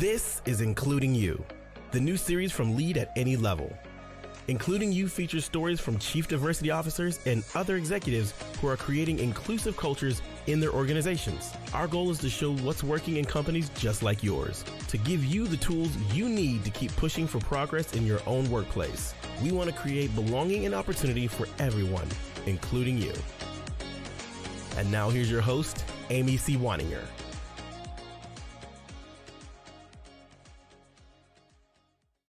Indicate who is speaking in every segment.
Speaker 1: This is Including You, the new series from Lead at Any Level. Including You features stories from chief diversity officers and other executives who are creating inclusive cultures in their organizations. Our goal is to show what's working in companies just like yours, to give you the tools you need to keep pushing for progress in your own workplace. We want to create belonging and opportunity for everyone, including you. And now here's your host, Amy C. Waninger.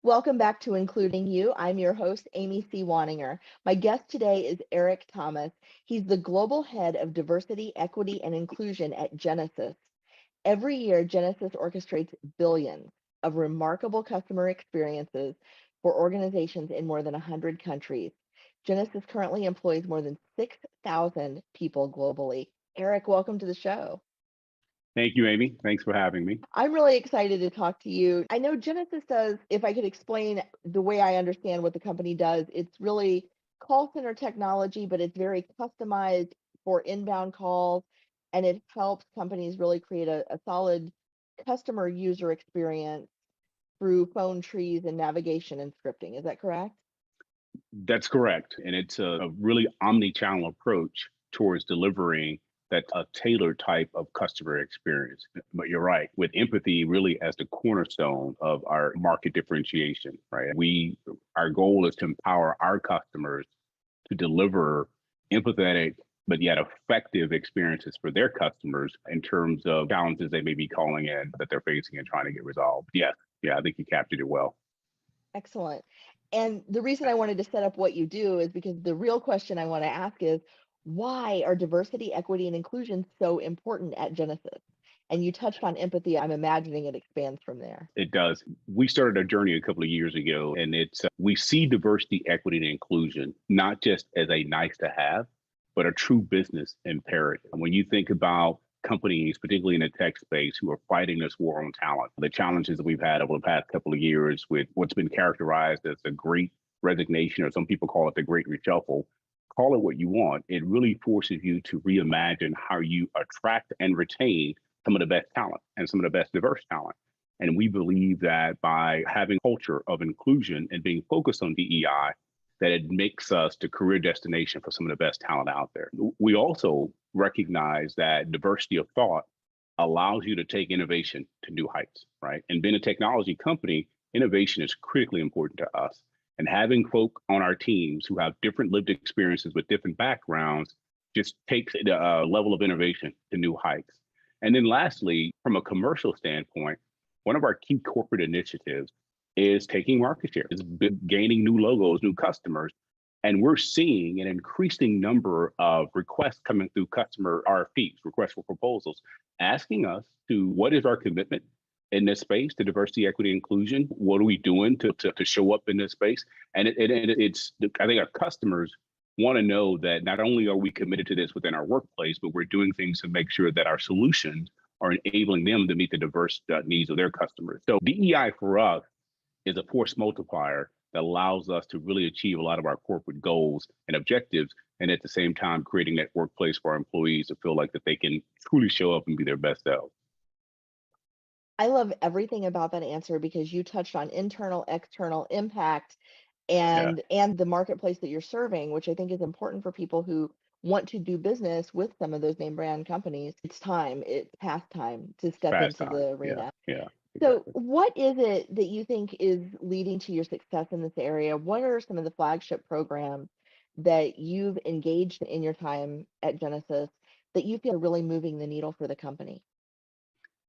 Speaker 2: Welcome back to Including You. I'm your host, Amy C. Waninger. My guest today is Eric Thomas. He's the Global Head of Diversity, Equity, and Inclusion at Genesys. Every year, Genesys orchestrates billions of remarkable customer experiences for organizations in more than 100 countries. Genesys currently employs more than 6,000 people globally. Eric, welcome to the show.
Speaker 3: Thank you, Amy. Thanks for having me.
Speaker 2: I'm really excited to talk to you. I know Genesys does, if I could explain the way I understand what the company does, it's really call center technology, but it's very customized for inbound calls, and it helps companies really create a solid customer user experience through phone trees and navigation and scripting. Is that correct?
Speaker 3: That's correct. And it's a really omni-channel approach towards delivering that a tailored type of customer experience. But you're right, with empathy really as the cornerstone of our market differentiation, right? Our goal is to empower our customers to deliver empathetic, but yet effective experiences for their customers in terms of challenges they may be calling in that they're facing and trying to get resolved. Yeah, I think you captured it well.
Speaker 2: Excellent. And the reason I wanted to set up what you do is because the real question I want to ask is, why are diversity, equity, and inclusion so important at Genesys? And you touched on empathy. I'm imagining it expands from there.
Speaker 3: It does. We started a journey a couple of years ago, and we see diversity, equity, and inclusion not just as a nice to have, but a true business imperative. When you think about companies, particularly in the tech space, who are fighting this war on talent, the challenges that we've had over the past couple of years with what's been characterized as a great resignation, or some people call it the great reshuffle, call it what you want, it really forces you to reimagine how you attract and retain some of the best talent and some of the best diverse talent. And we believe that by having a culture of inclusion and being focused on DEI, that it makes us the career destination for some of the best talent out there. We also recognize that diversity of thought allows you to take innovation to new heights, right? And being a technology company, innovation is critically important to us. And having folk on our teams who have different lived experiences with different backgrounds just takes the level of innovation to new heights. And then lastly, from a commercial standpoint, one of our key corporate initiatives is taking market share, is gaining new logos, new customers. And we're seeing an increasing number of requests coming through customer RFPs, requests for proposals, asking us to what is our commitment in this space to diversity, equity, inclusion? What are we doing to show up in this space? And I think our customers want to know that not only are we committed to this within our workplace, but we're doing things to make sure that our solutions are enabling them to meet the diverse needs of their customers. So DEI for us is a force multiplier that allows us to really achieve a lot of our corporate goals and objectives, and at the same time creating that workplace for our employees to feel like that they can truly show up and be their best selves.
Speaker 2: I love everything about that answer because you touched on internal, external impact and the marketplace that you're serving, which I think is important for people who want to do business with some of those name brand companies. It's past time to step into the arena.
Speaker 3: Yeah.
Speaker 2: So what is it that you think is leading to your success in this area? What are some of the flagship programs that you've engaged in your time at Genesys that you feel are really moving the needle for the company?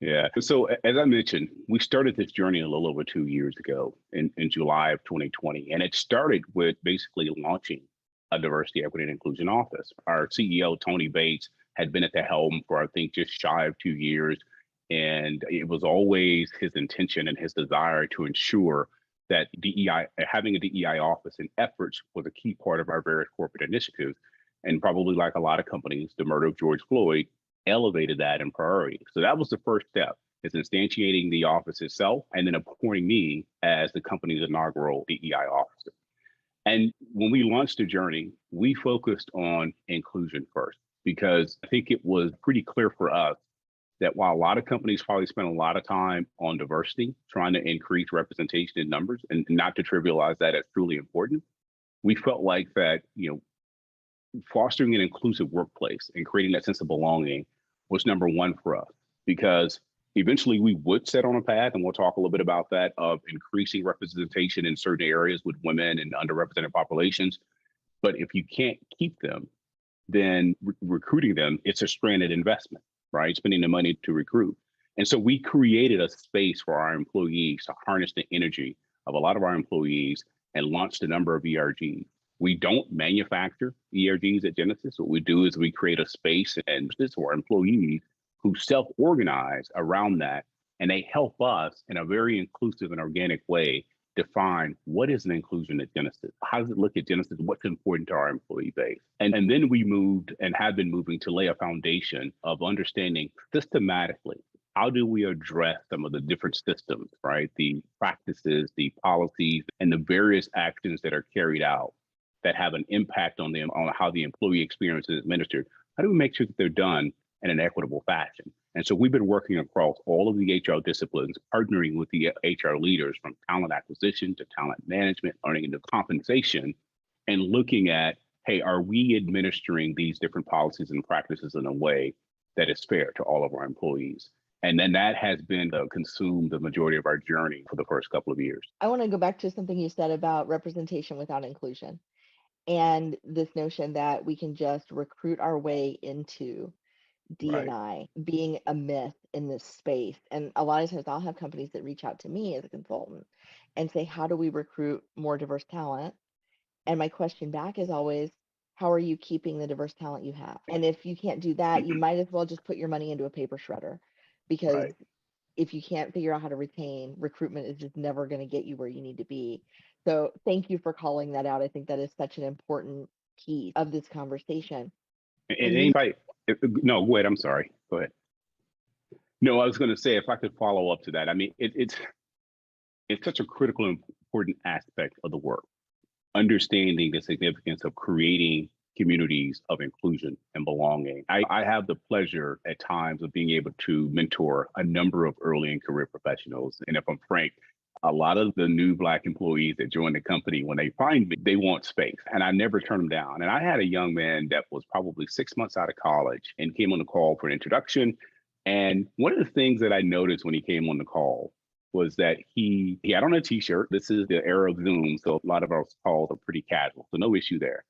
Speaker 3: Yeah. So as I mentioned, we started this journey a little over 2 years ago in July of 2020. And it started with basically launching a diversity, equity, and inclusion office. Our CEO, Tony Bates, had been at the helm for, I think, just shy of 2 years. And it was always his intention and his desire to ensure that having a DEI office and efforts was a key part of our various corporate initiatives. And probably like a lot of companies, the murder of George Floyd elevated that in priority. So that was the first step, is instantiating the office itself and then appointing me as the company's inaugural DEI officer. And when we launched the journey, we focused on inclusion first, because I think it was pretty clear for us that while a lot of companies probably spend a lot of time on diversity, trying to increase representation in numbers, and not to trivialize that as truly important, we felt like that, fostering an inclusive workplace and creating that sense of belonging was number one for us, because eventually we would set on a path, and we'll talk a little bit about that, of increasing representation in certain areas with women and underrepresented populations. But if you can't keep them, then recruiting them, it's a stranded investment, right? Spending the money to recruit. And so we created a space for our employees to harness the energy of a lot of our employees and launched a number of ERGs. We don't manufacture ERGs at Genesys. What we do is we create a space and this for our employees who self-organize around that, and they help us in a very inclusive and organic way define what is an inclusion at Genesys. How does it look at Genesys? What's important to our employee base? And then we moved and have been moving to lay a foundation of understanding systematically, how do we address some of the different systems, right? The practices, the policies, and the various actions that are carried out that have an impact on them, on how the employee experience is administered. How do we make sure that they're done in an equitable fashion? And so we've been working across all of the HR disciplines, partnering with the HR leaders from talent acquisition to talent management, learning into compensation, and looking at, hey, are we administering these different policies and practices in a way that is fair to all of our employees? And then that has been consumed the majority of our journey for the first couple of years.
Speaker 2: I want to go back to something you said about representation without inclusion, and this notion that we can just recruit our way into D&I being a myth in this space. And a lot of times I'll have companies that reach out to me as a consultant and say, how do we recruit more diverse talent? And my question back is always, how are you keeping the diverse talent you have? And if you can't do that, you might as well just put your money into a paper shredder, because if you can't figure out how to retain, recruitment is just never going to get you where you need to be. So thank you for calling that out. I think that is such an important piece of this conversation.
Speaker 3: And no, wait, I'm sorry. Go ahead. No, I was going to say, if I could follow up to that, I mean, it's such a critical, important aspect of the work, understanding the significance of creating communities of inclusion and belonging. I have the pleasure at times of being able to mentor a number of early and career professionals. And if I'm frank, a lot of the new Black employees that join the company, when they find me, they want space, and I never turn them down. And I had a young man that was probably 6 months out of college and came on the call for an introduction. And one of the things that I noticed when he came on the call was that he had on a t-shirt. This is the era of Zoom, so a lot of our calls are pretty casual, so no issue there.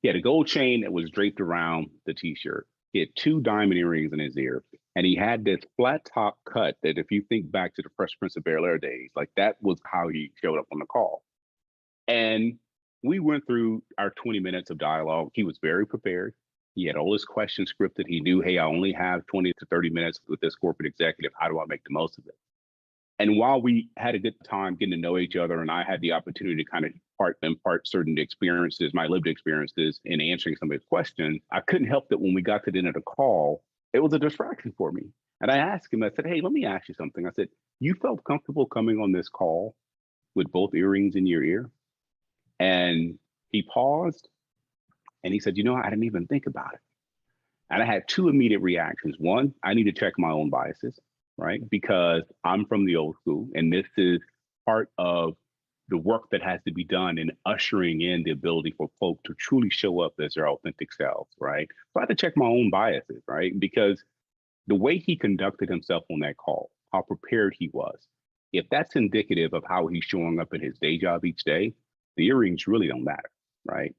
Speaker 3: He had a gold chain that was draped around the t-shirt. He had 2 diamond earrings in his ear, and he had this flat top cut that, if you think back to the Fresh Prince of Bel-Air days, like that was how he showed up on the call. And we went through our 20 minutes of dialogue. He was very prepared. He had all his questions scripted. He knew, hey, I only have 20 to 30 minutes with this corporate executive. How do I make the most of it? And while we had a good time getting to know each other, and I had the opportunity to kind of impart certain experiences, my lived experiences, in answering some of his questions, I couldn't help that when we got to the end of the call, it was a distraction for me. And I asked him, I said, hey, let me ask you something. I said, you felt comfortable coming on this call with both earrings in your ear? And he paused and he said, I didn't even think about it. And I had 2 immediate reactions. One, I need to check my own biases, right? Because I'm from the old school, and this is part of the work that has to be done in ushering in the ability for folk to truly show up as their authentic selves, right? So I had to check my own biases, right? Because the way he conducted himself on that call, how prepared he was, if that's indicative of how he's showing up in his day job each day, the earrings really don't matter, right?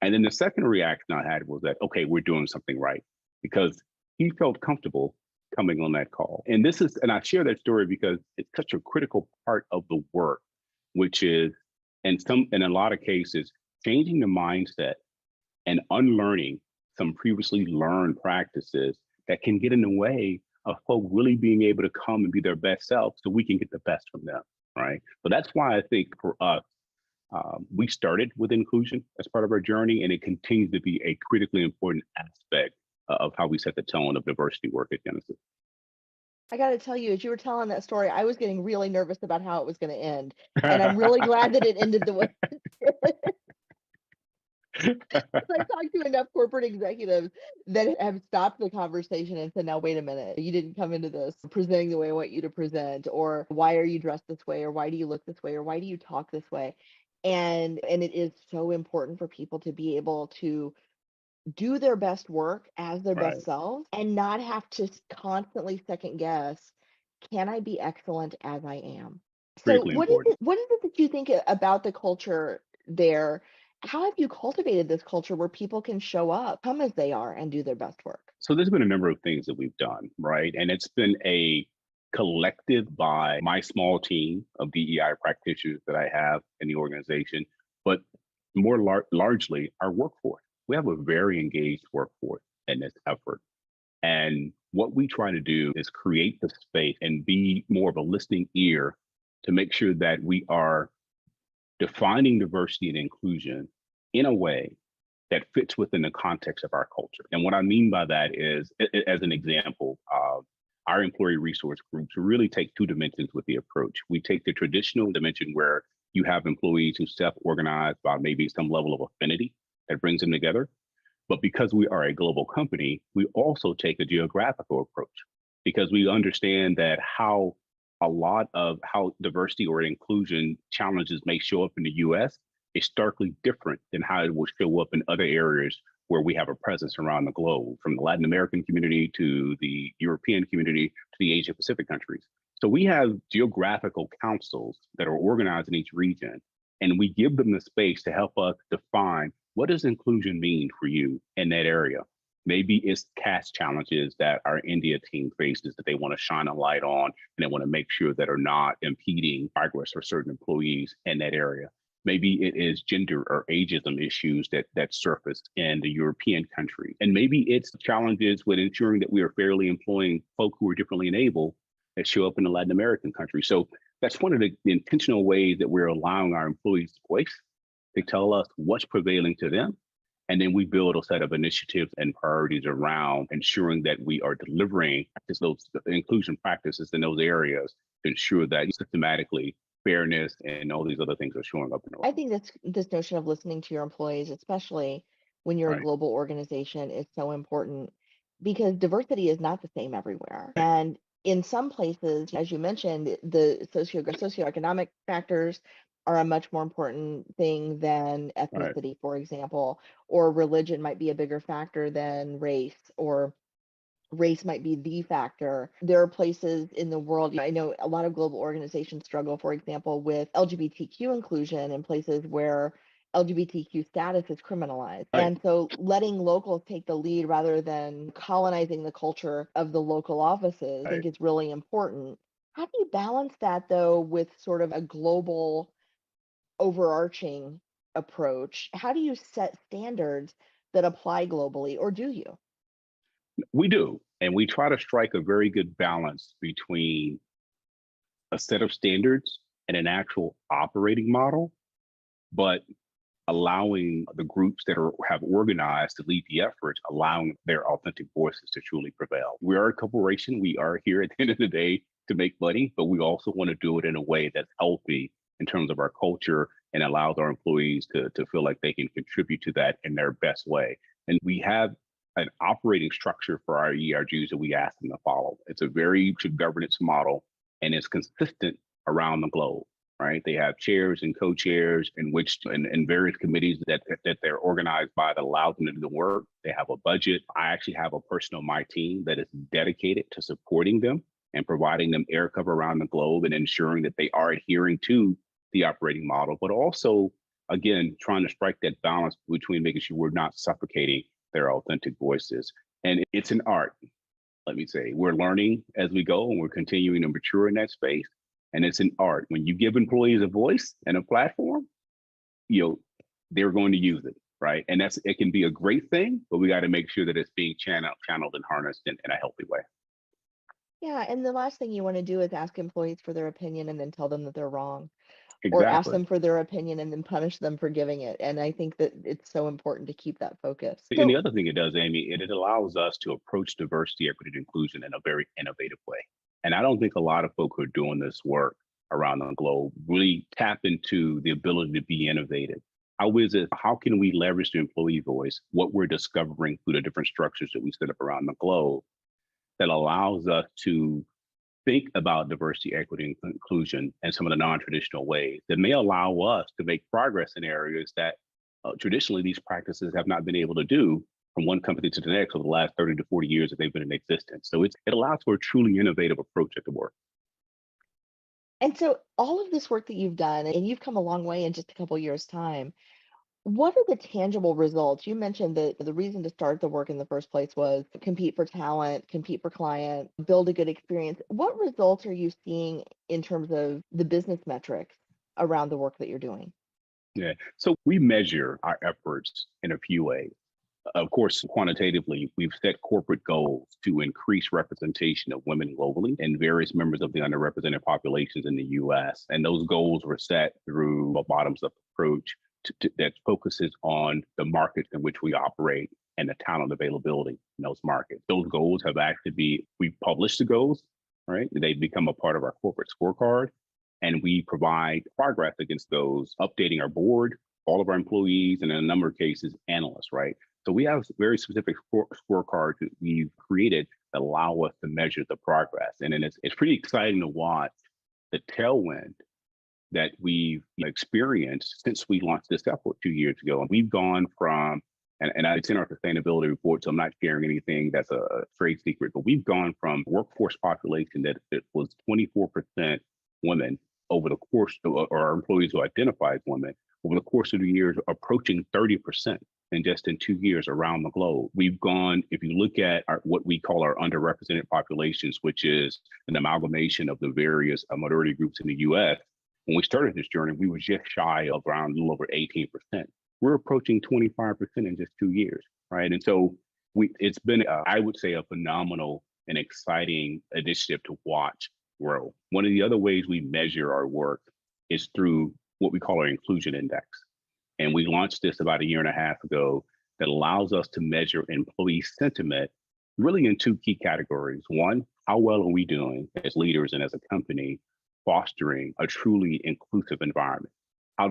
Speaker 3: And then the second reaction I had was that, okay, we're doing something right, because he felt comfortable coming on that call. And I share that story because it's such a critical part of the work, which is, in a lot of cases, changing the mindset and unlearning some previously learned practices that can get in the way of folk really being able to come and be their best self, so we can get the best from them, right? So that's why I think for us, we started with inclusion as part of our journey, and it continues to be a critically important aspect of how we set the tone of diversity work at Genesys.
Speaker 2: I got to tell you, as you were telling that story, I was getting really nervous about how it was going to end. And I'm really glad that it ended the way it did. I talked to enough corporate executives that have stopped the conversation and said, now, wait a minute, you didn't come into this presenting the way I want you to present, or why are you dressed this way, or why do you look this way, or why do you talk this way? And it is so important for people to be able to do their best work as their best
Speaker 3: Right.
Speaker 2: selves and not have to constantly second guess, can I be excellent as I am? So
Speaker 3: Critically important.
Speaker 2: what is it that you think about the culture there? How have you cultivated this culture where people can show up, come as they are, and do their best work?
Speaker 3: So there's been a number of things that we've done, right? And it's been a collective by my small team of DEI practitioners that I have in the organization, but more largely our workforce. We have a very engaged workforce in this effort. And what we try to do is create the space and be more of a listening ear to make sure that we are defining diversity and inclusion in a way that fits within the context of our culture. And what I mean by that is, as an example, our employee resource groups really take two dimensions with the approach. We take the traditional dimension where you have employees who self-organize by maybe some level of affinity that brings them together. But because we are a global company, we also take a geographical approach because we understand that how a lot of how diversity or inclusion challenges may show up in the US is starkly different than how it will show up in other areas where we have a presence around the globe, from the Latin American community to the European community to the Asia Pacific countries. So we have geographical councils that are organized in each region, and we give them the space to help us define what does inclusion mean for you in that area. Maybe it's caste challenges that our India team faces that they want to shine a light on, and they want to make sure that are not impeding progress for certain employees in that area. Maybe it is gender or ageism issues that surface in the European country. And maybe it's challenges with ensuring that we are fairly employing folk who are differently enabled that show up in the Latin American country. So that's one of the intentional ways that we're allowing our employees voice. They tell us what's prevailing to them. And then we build a set of initiatives and priorities around ensuring that we are delivering those inclusion practices in those areas to ensure that systematically fairness and all these other things are showing up in the
Speaker 2: I think that's this notion of listening to your employees, especially when you're a
Speaker 3: right.
Speaker 2: global organization, is so important because diversity is not the same everywhere.
Speaker 3: Right.
Speaker 2: And in some places, as you mentioned, the socioeconomic factors are a much more important thing than
Speaker 3: Right.
Speaker 2: ethnicity, for example, or religion might be a bigger factor than race, or race might be the factor. There are places in the world, I know a lot of global organizations struggle, for example, with LGBTQ inclusion in places where LGBTQ status is criminalized.
Speaker 3: Right.
Speaker 2: And so letting locals take the lead rather than colonizing the culture of the local offices, I
Speaker 3: Right.
Speaker 2: think is really important. How do you balance that though with sort of a global overarching approach? How do you set standards that apply globally, or do you?
Speaker 3: We do. And we try to strike a very good balance between a set of standards and an actual operating model, but allowing the groups that have organized to lead the efforts, allowing their authentic voices to truly prevail. We are a corporation. We are here at the end of the day to make money, but we also want to do it in a way that's healthy in terms of our culture and allows our employees to feel like they can contribute to that in their best way. And we have an operating structure for our ERGs that we ask them to follow. It's a very good governance model and it's consistent around the globe. Right, they have chairs and co-chairs in which in various committees that they're organized by that allows them to do the work. They have a budget. I actually have a person on my team that is dedicated to supporting them and providing them air cover around the globe and ensuring that they are adhering to the operating model, but also, again, trying to strike that balance between making sure we're not suffocating their authentic voices. And it's an art, let me say. We're learning as we go and we're continuing to mature in that space. And it's an art. When you give employees a voice and a platform, they're going to use it, right? And it can be a great thing, but we got to make sure that it's being channeled and harnessed in a healthy way.
Speaker 2: Yeah, and the last thing you want to do is ask employees for their opinion and then tell them that they're wrong, or ask
Speaker 3: Exactly.
Speaker 2: them for their opinion and then punish them for giving it. And I think that it's so important to keep that focus.
Speaker 3: And the other thing it does, Amy, it allows us to approach diversity, equity, and inclusion in a very innovative way. And I don't think a lot of folk who are doing this work around the globe really tap into the ability to be innovative How can we leverage the employee voice, what we're discovering through the different structures that we set up around the globe that allows us to think about diversity, equity, and inclusion in some of the non-traditional ways that may allow us to make progress in areas that traditionally these practices have not been able to do from one company to the next over the last 30 to 40 years that they've been in existence. So it allows for a truly innovative approach at the work.
Speaker 2: And so all of this work that you've done, and you've come a long way in just a couple years' time, what are the tangible results? You mentioned that the reason to start the work in the first place was to compete for talent, compete for client, build a good experience. What results are you seeing in terms of the business metrics around the work that you're doing?
Speaker 3: Yeah. So we measure our efforts in a few ways. Of course, quantitatively, we've set corporate goals to increase representation of women globally and various members of the underrepresented populations in the US. And those goals were set through a bottoms up approach that focuses on the markets in which we operate and the talent availability in those markets. Those goals we publish the goals, right? They become a part of our corporate scorecard. And we provide progress against those, updating our board, all of our employees, and in a number of cases, analysts, right? So we have very specific scorecards that we've created that allow us to measure the progress. And then it's pretty exciting to watch the tailwind that we've experienced since we launched this effort 2 years ago. And we've gone from, and it's in our sustainability report, so I'm not sharing anything that's a trade secret, but we've gone from workforce population that it was 24% women over the course, or our employees who identify as women, over the course of the years, approaching 30% in just in 2 years around the globe. We've gone, if you look at what we call our underrepresented populations, which is an amalgamation of the various minority groups in the US, when we started this journey, we were just shy of around a little over 18%. We're approaching 25% in just 2 years, right? And so it's been, I would say, a phenomenal and exciting initiative to watch grow. One of the other ways we measure our work is through what we call our inclusion index. And we launched this about a year and a half ago that allows us to measure employee sentiment really in two key categories. One, how well are we doing as leaders and as a company fostering a truly inclusive environment? How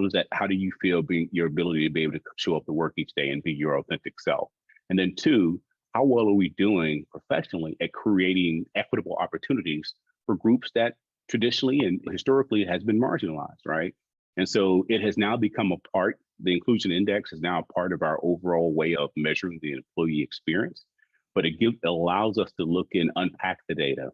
Speaker 3: do you feel being your ability to be able to show up to work each day and be your authentic self? And then two, how well are we doing professionally at creating equitable opportunities for groups that traditionally and historically has been marginalized, right? And so it has now become the inclusion index is now a part of our overall way of measuring the employee experience, but it allows us to look and unpack the data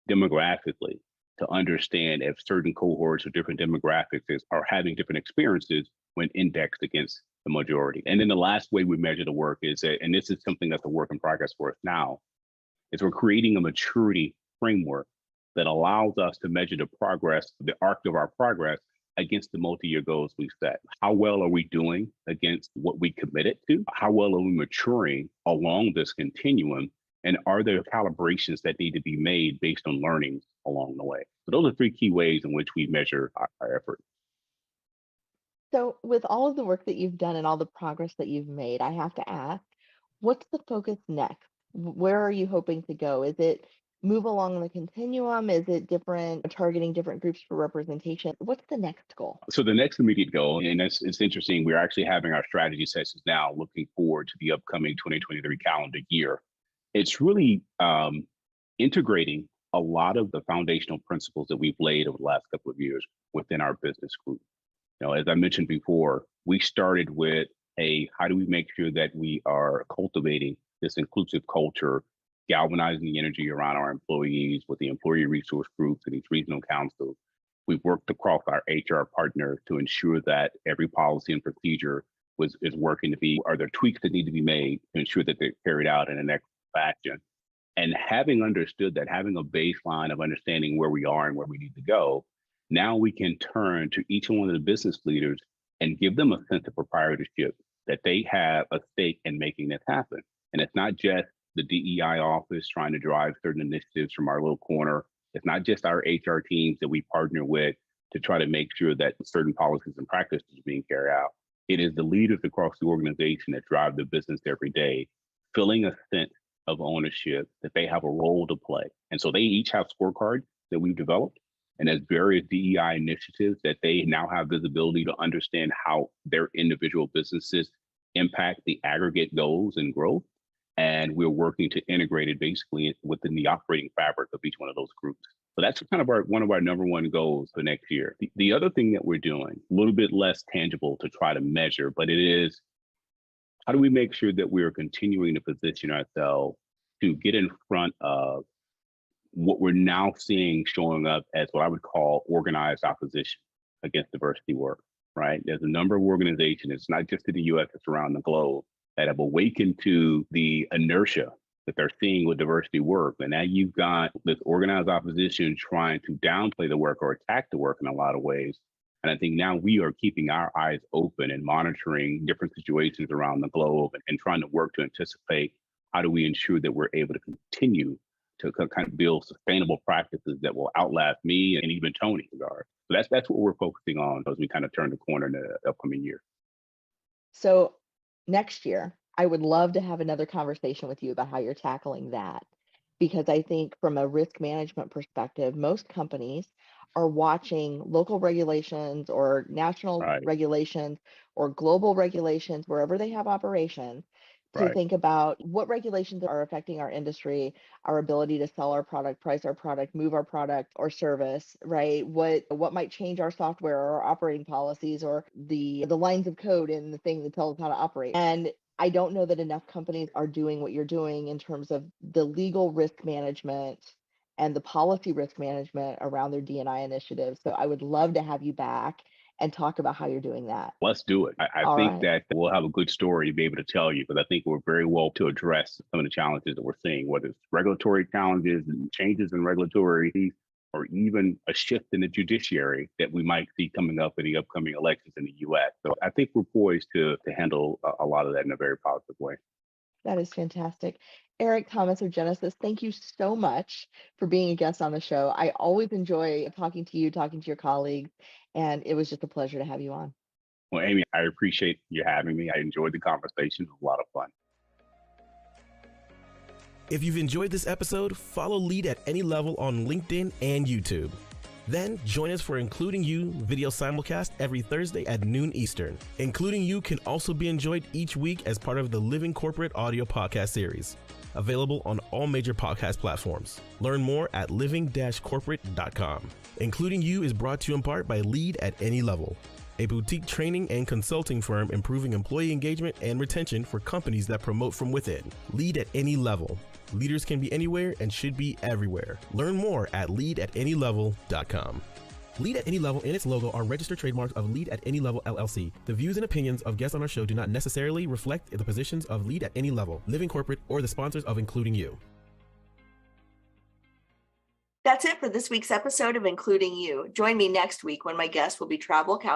Speaker 3: demographically to understand if certain cohorts or different demographics are having different experiences when indexed against the majority. And then the last way we measure the work is that, and this is something that's a work in progress for us now, is we're creating a maturity framework that allows us to measure the progress, the arc of our progress against the multi-year goals we've set. How well are we doing against what we committed to? How well are we maturing along this continuum? And are there calibrations that need to be made based on learnings along the way? So those are three key ways in which we measure our effort.
Speaker 2: So, with all of the work that you've done and all the progress that you've made, I have to ask, what's the focus next? Where are you hoping to go? Is it move along the continuum? Is it targeting different groups for representation? What's the next goal?
Speaker 3: So the next immediate goal, and it's interesting, we're actually having our strategy sessions now looking forward to the upcoming 2023 calendar year. It's really integrating a lot of the foundational principles that we've laid over the last couple of years within our business group. As I mentioned before, we started with how do we make sure that we are cultivating this inclusive culture, galvanizing the energy around our employees with the employee resource groups and these regional councils. We've worked across our HR partners to ensure that every policy and procedure is working are there tweaks that need to be made to ensure that they're carried out in an equitable fashion. And having understood that, having a baseline of understanding where we are and where we need to go, now we can turn to each one of the business leaders and give them a sense of proprietorship, that they have a stake in making this happen. And it's not just the DEI office trying to drive certain initiatives from our little corner. It's not just our HR teams that we partner with to try to make sure that certain policies and practices are being carried out. It is the leaders across the organization that drive the business every day, feeling a sense of ownership that they have a role to play. And so they each have scorecards that we've developed. And there's various DEI initiatives that they now have visibility to understand how their individual businesses impact the aggregate goals and growth. And we're working to integrate it basically within the operating fabric of each one of those groups. So that's kind of one of our number one goals for next year. The other thing that we're doing, a little bit less tangible to try to measure, but it is, how do we make sure that we're continuing to position ourselves to get in front of what we're now seeing showing up as what I would call organized opposition against diversity work, right? There's a number of organizations, it's not just in the US, it's around the globe, that have awakened to the inertia that they're seeing with diversity work. And now you've got this organized opposition trying to downplay the work or attack the work in a lot of ways. And I think now we are keeping our eyes open and monitoring different situations around the globe and trying to work to anticipate how do we ensure that we're able to continue to kind of build sustainable practices that will outlast me and even Tony regard. So that's what we're focusing on as we kind of turn the corner in the upcoming year.
Speaker 2: So next year, I would love to have another conversation with you about how you're tackling that. Because I think from a risk management perspective, most companies are watching local regulations or national
Speaker 3: Right.
Speaker 2: regulations or global regulations, wherever they have operations, to
Speaker 3: Right.
Speaker 2: think about what regulations are affecting our industry, our ability to sell our product, price our product, move our product or service, right? What might change our software or our operating policies or the lines of code in the thing that tells us how to operate. And I don't know that enough companies are doing what you're doing in terms of the legal risk management and the policy risk management around their D&I initiatives. So I would love to have you back and talk about how you're doing that.
Speaker 3: Let's do it. I
Speaker 2: All
Speaker 3: think
Speaker 2: right.
Speaker 3: that we'll have a good story to be able to tell you, because I think we're very well to address some of the challenges that we're seeing, whether it's regulatory challenges and changes in regulatory, or even a shift in the judiciary that we might see coming up in the upcoming elections in the US. So I think we're poised to handle a lot of that in a very positive way.
Speaker 2: That is fantastic. Eric Thomas of Genesys, thank you so much for being a guest on the show. I always enjoy talking to you, talking to your colleagues, and it was just a pleasure to have you on.
Speaker 3: Well, Amy, I appreciate you having me. I enjoyed the conversation. It was a lot of fun.
Speaker 1: If you've enjoyed this episode, follow Lead at Any Level on LinkedIn and YouTube. Then join us for Including You video simulcast every Thursday at noon Eastern. Including You can also be enjoyed each week as part of the Living Corporate audio podcast series, available on all major podcast platforms. Learn more at living-corporate.com. Including You is brought to you in part by Lead at Any Level, a boutique training and consulting firm improving employee engagement and retention for companies that promote from within. Lead at Any Level. Leaders can be anywhere and should be everywhere. Learn more at leadatanylevel.com. Lead at Any Level and its logo are registered trademarks of Lead at Any Level LLC. The views and opinions of guests on our show do not necessarily reflect the positions of Lead at Any Level, Living Corporate, or the sponsors of Including You.
Speaker 4: That's it for this week's episode of Including You. Join me next week when my guest will be travel counselor